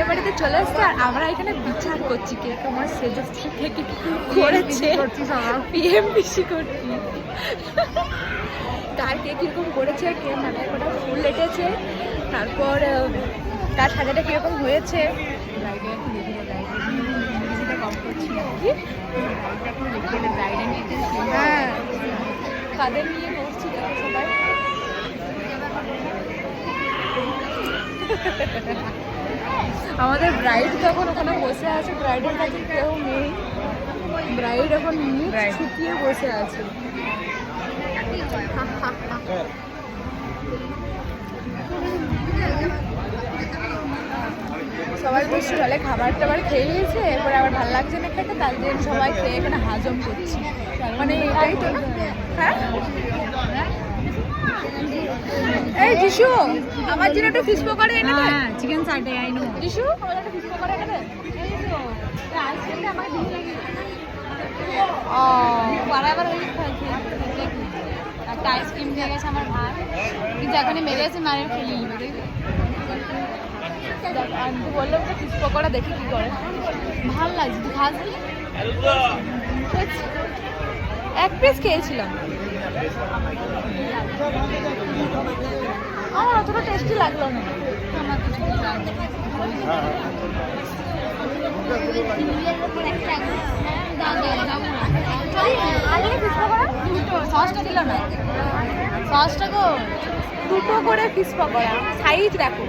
বাড়িতে চলে এসছে আর আমরা এখানে বিচার করছি কে তোমার সেজে কে কি করেছে পিএমপিসি করছি কার কে কিরকম করেছে, কে মাথায় কটা ফুল লেটেছে, তারপর কার সাজাটা কিরকম হয়েছে। হ্যাঁ কাদের নিয়ে বসছি দেখো সবাই। আমাদের ব্রাইড তখন ওখানে বসে আছে, ব্রাইডের কাছে কেউ নেই, ব্রাইড এখন মুখ ছুটিয়ে বসে আছে। সবাই বসে হলে খাবার টাবার খেয়ে নিয়েছে, এরপরে আবার ভালো লাগছে না খেতে, তার জন্য সবাই খেয়ে এখানে হাজম করছি, মানে এটাই তো। হ্যাঁ এই যিশু আমার জন্য একটু ফিশ পকোড়া এনে দে। হ্যাঁ চিকেন সাইডে আই নো যিশু আমার একটা ফিশ পকোড়া এনে দে। এই তো আইসক্রিমটা আমাকে দিয়ে লাগি। ও বরাবর ওই খাইছে একটা আইসক্রিম দিয়ে গেছে আমার ভাই, কিন্তু এখনই মেরে আছে মারে খেলি নিবে। আমি বললাম তো ফিশ পকোড়া দেখি কি করে। ভালো লাগছে, তুই খাস নি? এক পিস খেয়েছিলাম, আমার অতটা টেস্টি লাগলো না। আমার কিছু লাগবে সসটা দিল না, সসটা গো দুটো করে ফিশ পকোড়া, সাইজ দেখো।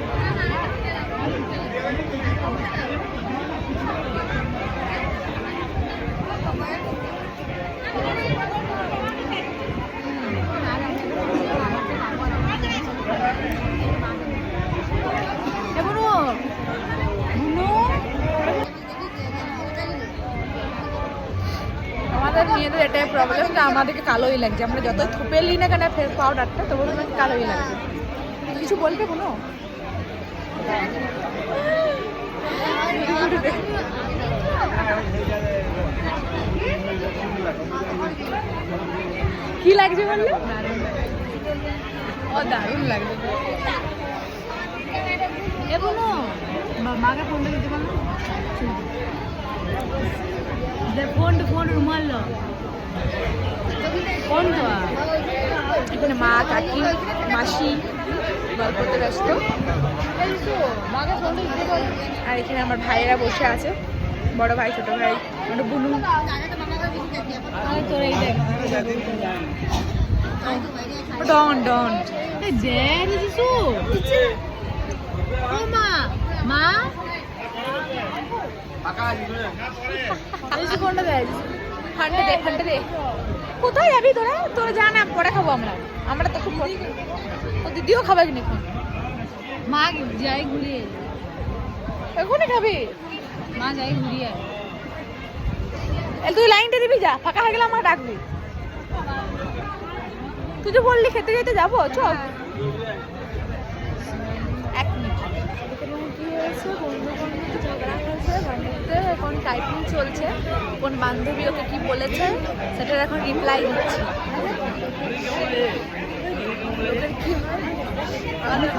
আমাদের মেয়েদের এটাই প্রবলেম যে আমাদেরকে কালোই লাগছে, আমরা যতই থুপে নিই না কেন ফেস পাউডারটা তবু তোমাকে কালোই লাগছে। কিছু বলবে কোনো? কি লাগছে বললে? ও দারুণ লাগছে। এ বলো মাকে ফোনটা দিতে পারো, ফোন রুমাল ফোন তো এখানে মা কাকি মাসি গল্প করতে ব্যস্ত, আর এখানে আমার ভাইয়েরা বসে আছে, বড় ভাই ছোট ভাই মানে বুনু। তোর এই দেখ ডন ডন মা মা কোনটা দেয়? ফান্ডে দে, ফান্ডে দে। কোথায় যাবি তোরা? তোরা যা না, পরে খাবো আমরা, আমরা তো খুব ও দিদিও খাবে কিনা এখন? মা যাই ঘুরিয়ে, এখনই খাবি? মা যাই ঘুরিয়ে। তুই লাইনটা দিবি, যা ফাঁকা হয়ে গেলে আমাকে ডাকবি। তুই তো বললি খেতে যেতে যাবো, চল। এক মিনিট কি হয়েছে, বন্ধু বান্ধব ঝগড়া হয়েছে, বান্ধবীদের এখন টাইপিং চলছে, কোন বান্ধবী ওকে কি বলেছে সেটার এখন রিপ্লাই দিচ্ছি। ওদের কি হয়,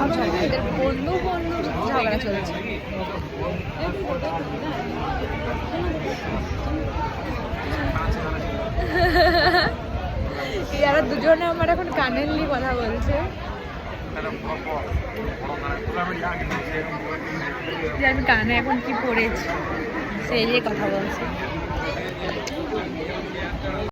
আমাদের এদের বন্ধু বন্ধুর ঝগড়া চলছে। এরা দুজনে আমার এখন কানের নিয়ে কথা বলছে যে আমি কানে এখন কি পড়েছি সেই নিয়ে কথা বলছে।